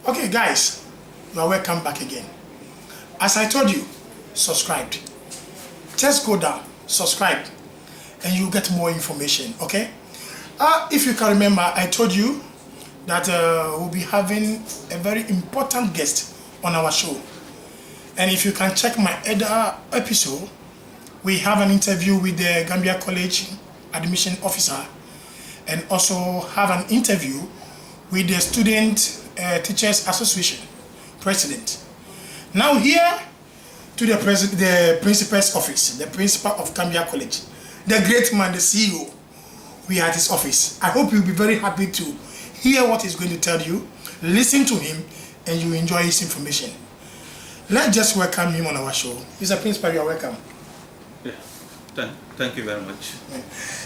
Okay, guys, you are welcome back again. As I told you, subscribe. Just go down, subscribe, and you get more information. Okay. If you can remember, I told you that we'll be having a very important guest on our show. And if you can check my other episode, we have an interview with the Gambia College admission officer, and also have an interview with the Student Teachers Association president. Now here to the principal's office, the principal of Gambia College, the great man, the CEO. We are at his office. I hope you'll be very happy to hear what he's going to tell you, listen to him, and you enjoy his information. Let's just welcome him on our show. Mr. Principal, you are welcome. Yeah, thank you very much.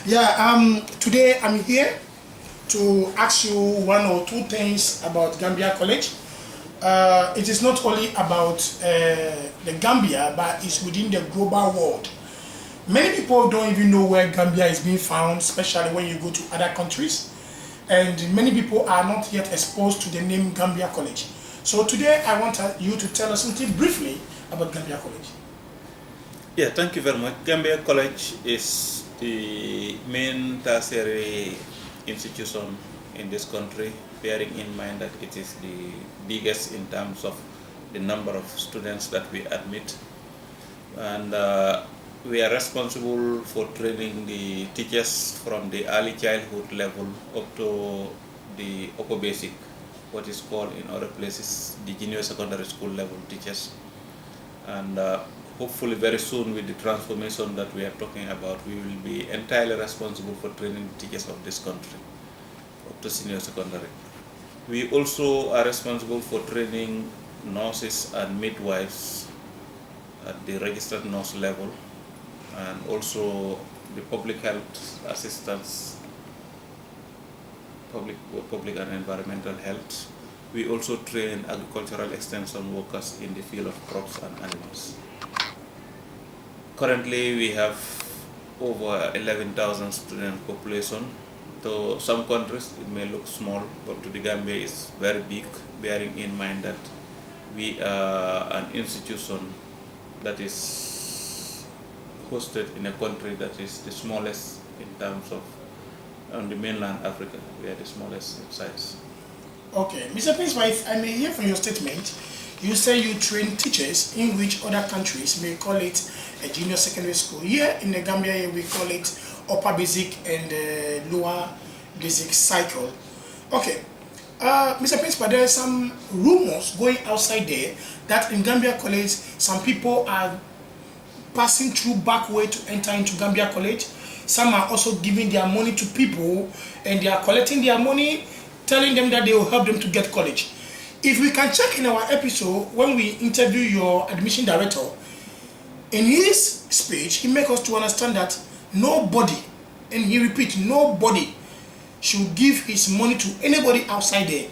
Yeah, today I'm here to ask you one or two things about Gambia College. It is not only about the Gambia, but it's within the global world. Many people don't even know where Gambia is being found, especially when you go to other countries. And many people are not yet exposed to the name Gambia College. So today I want you to tell us something briefly about Gambia College. Yeah, thank you very much. Gambia College is the main tertiary institution in this country, bearing in mind that it is the biggest in terms of the number of students that we admit. And we are responsible for training the teachers from the early childhood level up to the upper basic, what is called in other places the junior secondary school level teachers. And hopefully very soon, with the transformation that we are talking about, we will be entirely responsible for training the teachers of this country up to senior secondary. We also are responsible for training nurses and midwives at the registered nurse level, and also the public health assistants, public and environmental health. We also train agricultural extension workers in the field of crops and animals. Currently, we have over 11,000 student population. To some countries, it may look small, but to the Gambia, it's very big, bearing in mind that we are an institution that is hosted in a country that is the smallest in terms of on the mainland Africa. We are the smallest in size. Okay, Mr. Principal, if I may hear from your statement, you say you train teachers in which other countries may call it a junior secondary school. Here in the Gambia, we call it upper basic and lower basic cycle. Okay, Mr. Principal, there are some rumors going outside there that in Gambia College, some people are passing through back way to enter into Gambia College. Some are also giving their money to people, and they are collecting their money, telling them that they will help them to get college. If we can check in our episode, when we interview your admission director, in his speech, he makes us to understand that nobody, and he repeats, nobody should give his money to anybody outside there.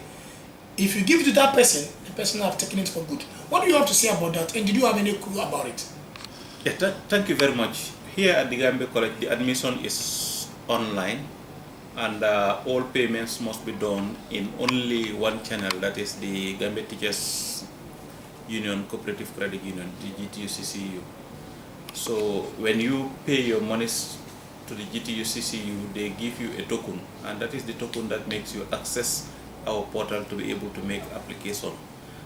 If you give it to that person, the person have taken it for good. What do you have to say about that, and did you have any clue about it? Yeah, thank you very much. Here at the Gambia College, the admission is online, and all payments must be done in only one channel, that is the Gambia Teachers Union Cooperative Credit Union, the GTUCCU. So when you pay your monies to the GTUCCU, they give you a token, and that is the token that makes you access our portal to be able to make application.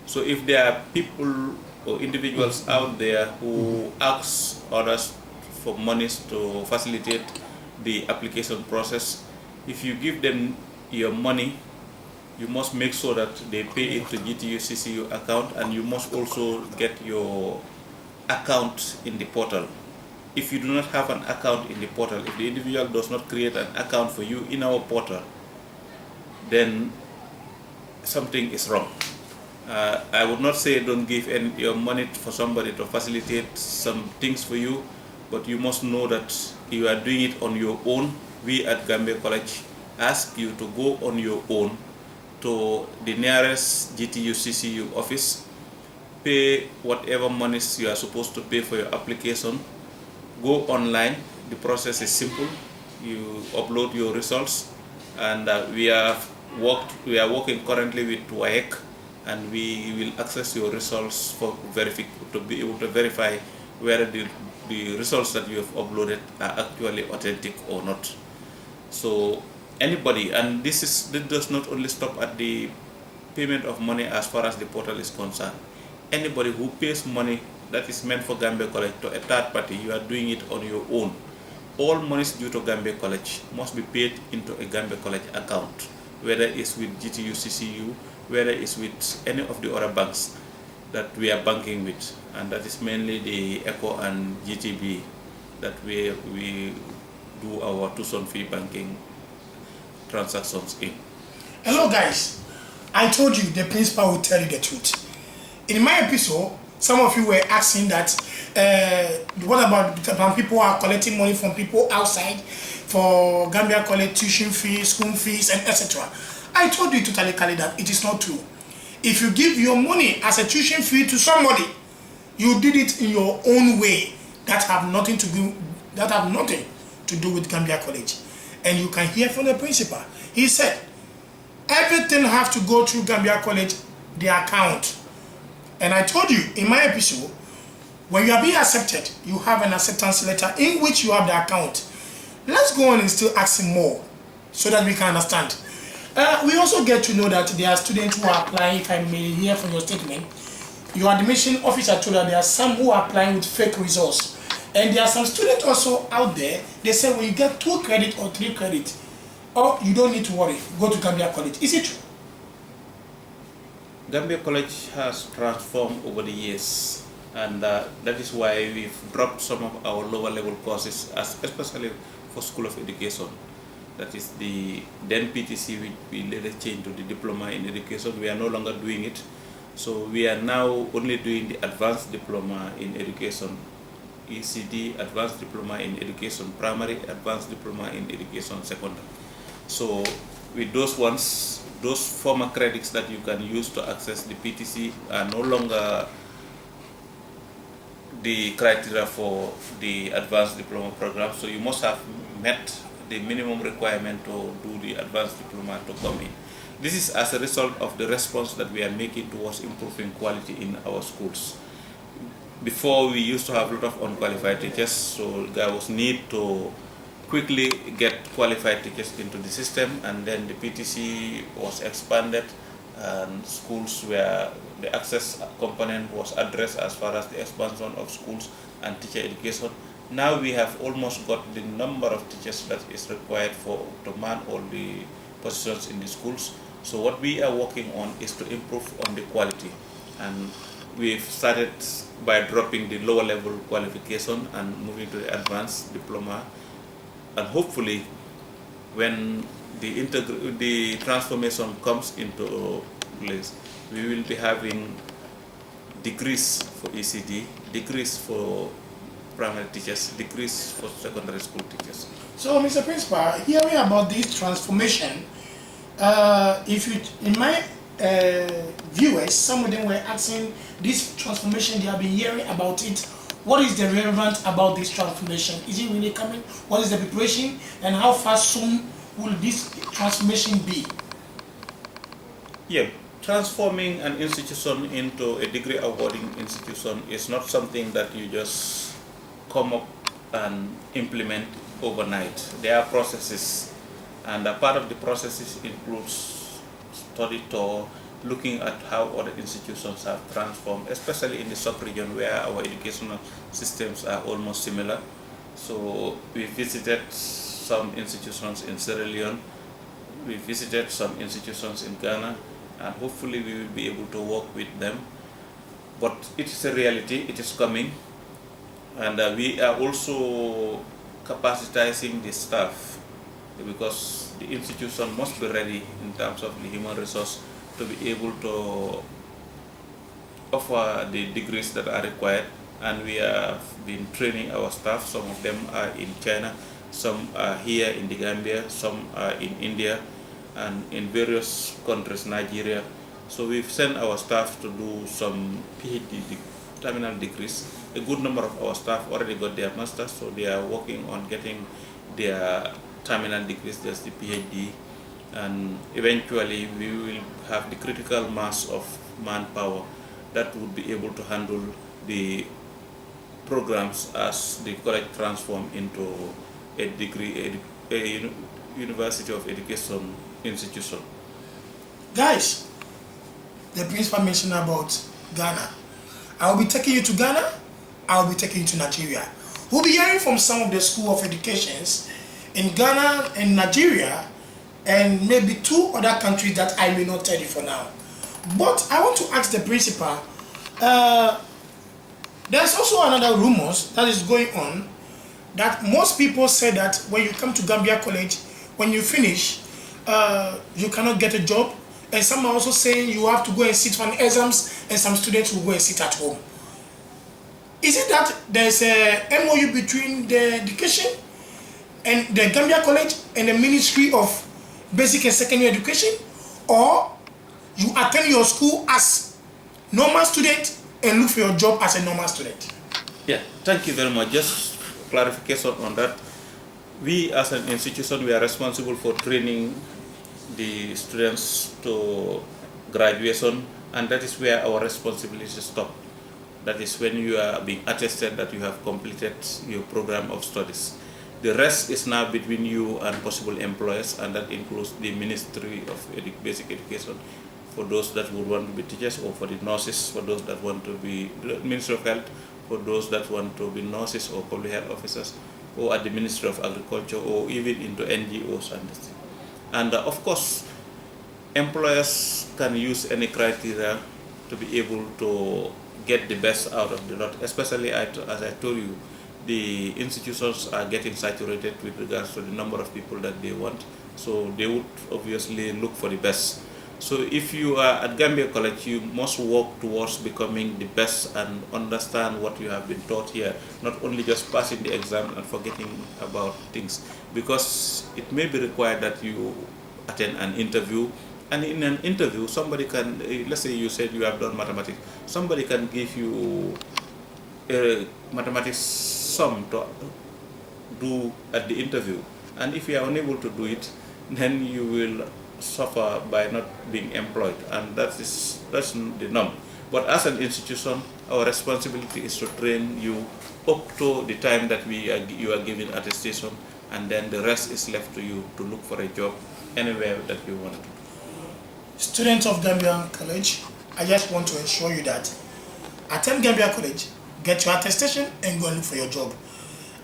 So if there are people or individuals out there who ask others for monies to facilitate the application process, if you give them your money, you must make sure that they pay it to GTUCCU account, and you must also get your account in the portal. If you do not have an account in the portal, if the individual does not create an account for you in our portal, then something is wrong. I would not say don't give your money for somebody to facilitate some things for you, but you must know that you are doing it on your own. We at Gambia College ask you to go on your own to the nearest GTUCCU office, pay whatever monies you are supposed to pay for your application, go online. The process is simple. You upload your results, and we are working currently with WAEC and we will access your results for to be able to verify whether the results that you have uploaded are actually authentic or not. So anybody, and this does not only stop at the payment of money as far as the portal is concerned. Anybody who pays money that is meant for Gambia College to a third party, you are doing it on your own. All monies due to Gambia College must be paid into a Gambia College account, whether it's with GTU, CCU, whether it's with any of the other banks that we are banking with, and that is mainly the ECO and GTB that we do our tuition fee banking transactions in. Hello guys, I told you the principal will tell you the truth. In my episode, some of you were asking that what about when people are collecting money from people outside for Gambia College tuition fees, school fees, and etc. I told you totally clearly that it is not true. If you give your money as a tuition fee to somebody, you did it in your own way that have nothing to do with Gambia College. And you can hear from the principal. He said everything have to go through Gambia College, the account. And I told you in my episode, when you are being accepted, you have an acceptance letter in which you have the account. Let's go on and still ask him more so that we can understand. We also get to know that there are students who are applying, if I may hear from your statement. Your admission officer told that there are some who are applying with fake results. And there are some students also out there, they say when you get 2 credit or 3 credit, oh, you don't need to worry, go to Gambia College. Is it true? Gambia College has transformed over the years, and that is why we've dropped some of our lower level courses, especially for School of Education. That is the then PTC, which we later changed to the Diploma in Education. We are no longer doing it. So we are now only doing the Advanced Diploma in Education, ECD, Advanced Diploma in Education Primary, Advanced Diploma in Education Secondary. So with those ones, those former credits that you can use to access the PTC are no longer the criteria for the Advanced Diploma program. So you must have met the minimum requirement to do the Advanced Diploma to come in. This is as a result of the response that we are making towards improving quality in our schools. Before, we used to have a lot of unqualified teachers, so there was need to quickly get qualified teachers into the system, and then the PTC was expanded and schools where the access component was addressed as far as the expansion of schools and teacher education. Now we have almost got the number of teachers that is required to man all the positions in the schools. So what we are working on is to improve on the quality, and we've started by dropping the lower level qualification and moving to the advanced diploma, and hopefully when the transformation comes into place, we will be having degrees for ECD, degrees for primary teachers, degrees for secondary school teachers. So, Mr. Principal, hearing about this transformation, in my viewers, some of them were asking this transformation, they have been hearing about it. What is the relevance about this transformation? Is it really coming? What is the preparation? And how fast soon will this transformation be? Yeah, transforming an institution into a degree awarding institution is not something that you just come up and implement overnight. There are processes, and a part of the processes includes study tour, looking at how other institutions have transformed, especially in the sub-region where our educational systems are almost similar. So we visited some institutions in Sierra Leone, we visited some institutions in Ghana, and hopefully we will be able to work with them. But it is a reality, it is coming, and we are also capacitizing the staff, because the institution must be ready in terms of the human resource to be able to offer the degrees that are required. And we have been training our staff. Some of them are in China, some are here in the Gambia, some are in India, and in various countries, Nigeria. So we've sent our staff to do some PhD terminal degrees. A good number of our staff already got their masters, so they are working on getting their terminal degrees, that's the PhD, and eventually we will have the critical mass of manpower that would be able to handle the programs as the college transform into a degree, a University of Education institution. Guys, the principal mentioned about Ghana. I'll be taking you to Ghana. I'll be taking you to Nigeria. We'll be hearing from some of the School of Educations in Ghana and Nigeria, and maybe 2 other countries that I may not tell you for now. But I want to ask the principal, there's also another rumors that is going on, that most people say that when you come to Gambia College, when you finish, you cannot get a job. And some are also saying you have to go and sit for exams, and some students will go and sit at home. Is it that there's a MOU between the Dicussion and the Gambia College and the Ministry of Basic and Secondary Education, or you attend your school as normal student and look for your job as a normal student? Yeah, thank you very much. Just clarification on that. We as an institution, we are responsible for training the students to graduation, and that is where our responsibilities stop. That is when you are being attested that you have completed your program of studies. The rest is now between you and possible employers, and that includes the Ministry of Basic Education for those that would want to be teachers, or for the nurses, for those that want to be Ministry of Health, for those that want to be nurses or public health officers, or at the Ministry of Agriculture, or even into NGOs and this thing. And of course, employers can use any criteria to be able to get the best out of the lot, especially as I told you, the institutions are getting saturated with regards to the number of people that they want, so they would obviously look for the best. So if you are at Gambia College, you must work towards becoming the best and understand what you have been taught here, not only just passing the exam and forgetting about things, because it may be required that you attend an interview, and in an interview somebody can, let's say you said you have done mathematics, somebody can give you a mathematics sum to do at the interview, and if you are unable to do it, then you will suffer by not being employed, and that's the norm. But as an institution, our responsibility is to train you up to the time that you are given attestation, and then the rest is left to you to look for a job anywhere that you want to. Students of Gambia College, I just want to ensure you that attend Gambia College, get your attestation, and go and look for your job.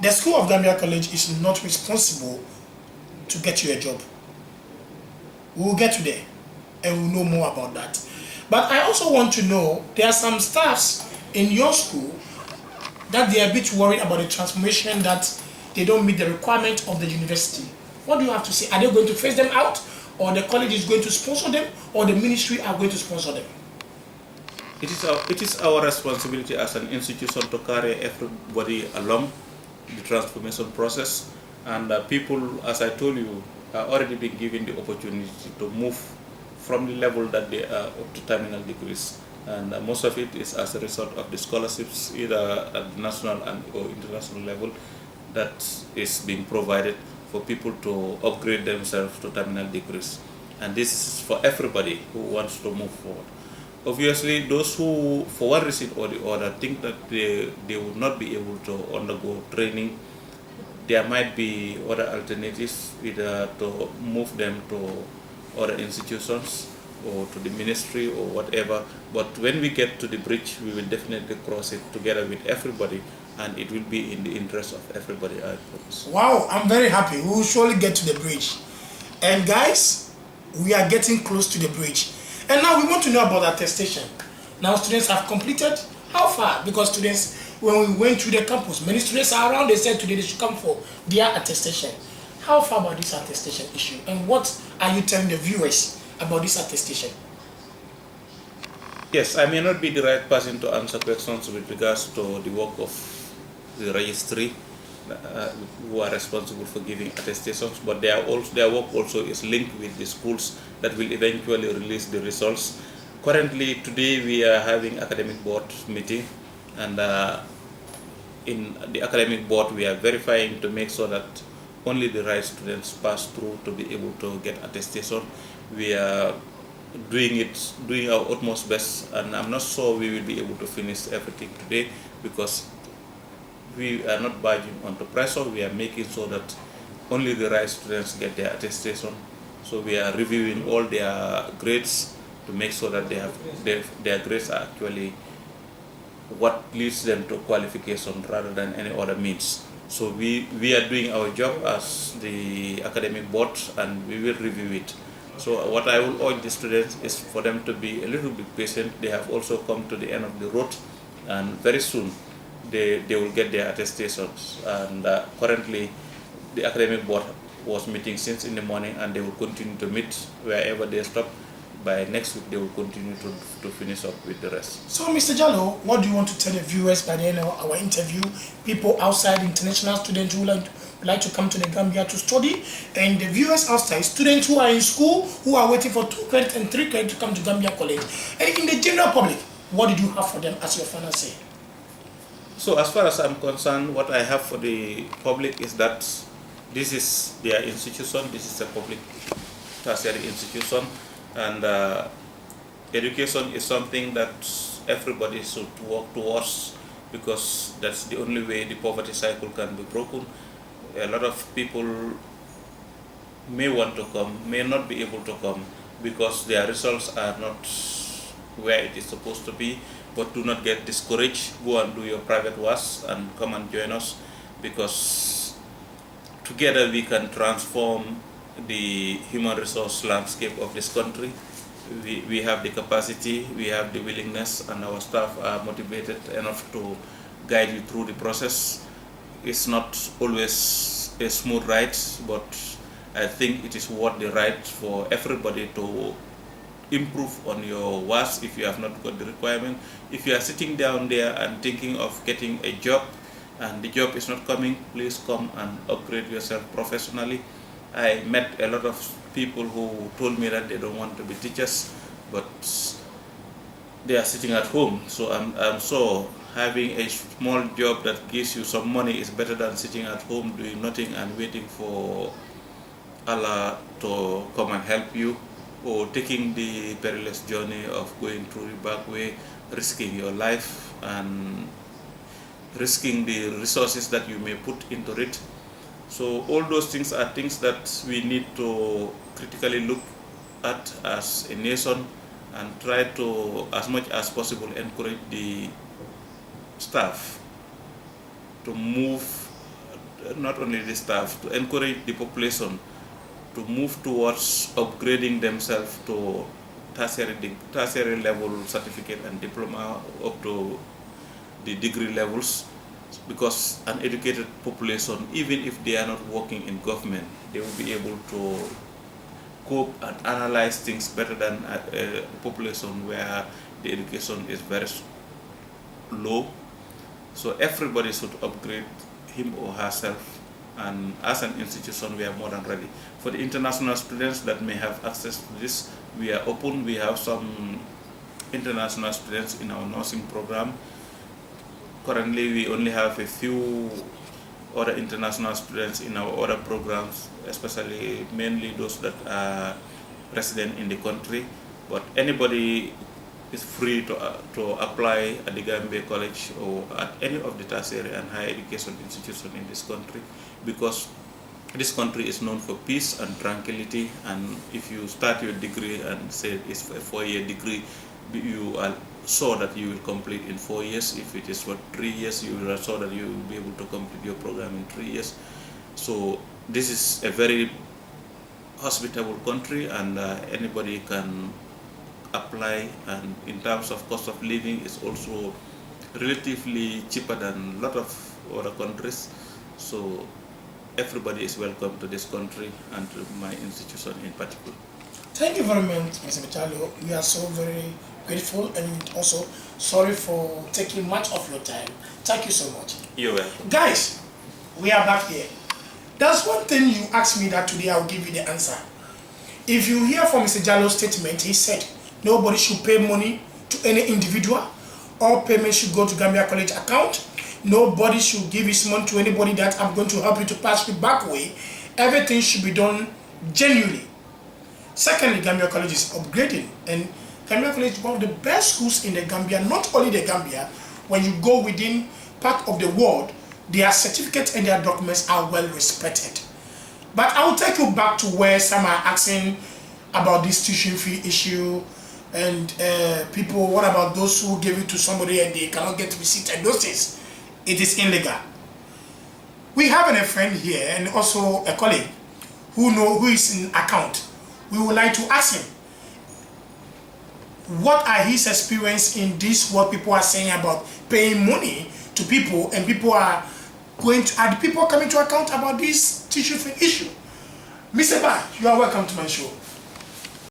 The School of Gambia College is not responsible to get you a job. We will get to there and we'll know more about that. But I also want to know, there are some staffs in your school that they are a bit worried about the transformation, that they don't meet the requirement of the university. What do you have to say? Are they going to phase them out, or the college is going to sponsor them, or the ministry are going to sponsor them? It is our responsibility as an institution to carry everybody along the transformation process, and people, as I told you, are already been given the opportunity to move from the level that they are up to terminal degrees, and most of it is as a result of the scholarships, either at the national and or international level, that is being provided for people to upgrade themselves to terminal degrees. And this is for everybody who wants to move forward. Obviously, those who, for one reason or the other, think that they would not be able to undergo training, there might be other alternatives, either to move them to other institutions or to the ministry or whatever. But when we get to the bridge, we will definitely cross it together with everybody, and it will be in the interest of everybody, I promise. Wow, I'm very happy. We will surely get to the bridge. And guys, we are getting close to the bridge. And now we want to know about attestation. Now students have completed. How far? Because students, when we went through the campus, many students are around, they said today they should come for their attestation. How far about this attestation issue? And what are you telling the viewers about this attestation? Yes, I may not be the right person to answer questions with regards to the work of the registry, who are responsible for giving attestations, but their work also is linked with the schools that will eventually release the results. Currently, today we are having academic board meeting, and in the academic board we are verifying to make sure that only the right students pass through to be able to get attestation. We are doing our utmost best, and I'm not sure we will be able to finish everything today because we are not budging on the pressure. We are making sure that only the right students get their attestation. So we are reviewing all their grades to make sure that their grades are actually what leads them to qualification rather than any other means. So we are doing our job as the academic board, and we will review it. So what I will urge the students is for them to be a little bit patient. They have also come to the end of the road, and very soon they will get their attestations. And currently the academic board was meeting since in the morning, and they will continue to meet wherever they stop. By next week, they will continue to finish up with the rest. So, Mr. Jallow, what do you want to tell the viewers by the end of our interview? People outside, international students who like to come to the Gambia to study, and the viewers outside, students who are in school, who are waiting for 2 credits and 3 credits to come to Gambia College. And in the general public, what did you have for them as your final say? So, as far as I'm concerned, what I have for the public is that this is their institution. This is a public tertiary institution, and education is something that everybody should work towards, because that's the only way the poverty cycle can be broken. A lot of people may want to come, may not be able to come because their results are not where it is supposed to be, but do not get discouraged. Go and do your private work and come and join us, because together we can transform the human resource landscape of this country. We have the capacity, we have the willingness, and our staff are motivated enough to guide you through the process. It's not always a smooth ride, but I think it is worth the ride for everybody to improve on your work if you have not got the requirement. If you are sitting down there and thinking of getting a job and the job is not coming, please come and upgrade yourself professionally. I met a lot of people who told me that they don't want to be teachers, but they are sitting at home. So I'm sure having a small job that gives you some money is better than sitting at home doing nothing and waiting for Allah to come and help you, or taking the perilous journey of going through the back way, risking your life and risking the resources that you may put into it. So all those things are things that we need to critically look at as a nation, and try to, as much as possible, encourage the staff to move, not only the staff, to encourage the population to move towards upgrading themselves to tertiary level certificate and diploma up to the degree levels, because an educated population, even if they are not working in government, they will be able to cope and analyze things better than a population where the education is very low. So everybody should upgrade him or herself, and as an institution we are more than ready. For the international students that may have access to this, we are open. We have some international students in our nursing program. Currently we only have a few other international students in our other programs, especially mainly those that are resident in the country. But anybody is free to apply at the Gambia College or at any of the tertiary and higher education institutions in this country, because this country is known for peace and tranquility. And if you start your degree and say it's a 4-year degree, you are sure that you will complete in 4 years. If it is for 3 years, you are sure that you will be able to complete your program in 3 years. So this is a very hospitable country, and anybody can apply. And in terms of cost of living, it's also relatively cheaper than a lot of other countries. So everybody is welcome to this country and to my institution in particular. Thank you very much, Mr. Jallow. We are so very grateful, and also sorry for taking much of your time. Thank you so much. You're welcome. Guys, we are back here. There's one thing you asked me that today I'll give you the answer. If you hear from Mr. Jallow's statement, he said nobody should pay money to any individual. All payments should go to Gambia College account. Nobody should give his money to anybody that I'm going to help you to pass the back way. Everything should be done genuinely. Secondly, Gambia College is upgrading, and Gambia College is one of the best schools in the Gambia. Not only the Gambia, when you go within part of the world, their certificates and their documents are well respected. But I will take you back to where some are asking about this tuition fee issue, and people, what about those who give it to somebody and they cannot get receipt and those things? It is illegal. We have a friend here and also a colleague who is in account. We would like to ask him, what are his experience in this, what people are saying about paying money to people, and people are the people coming to account about this tuition fee issue? Mr. Ba, you are welcome to my show.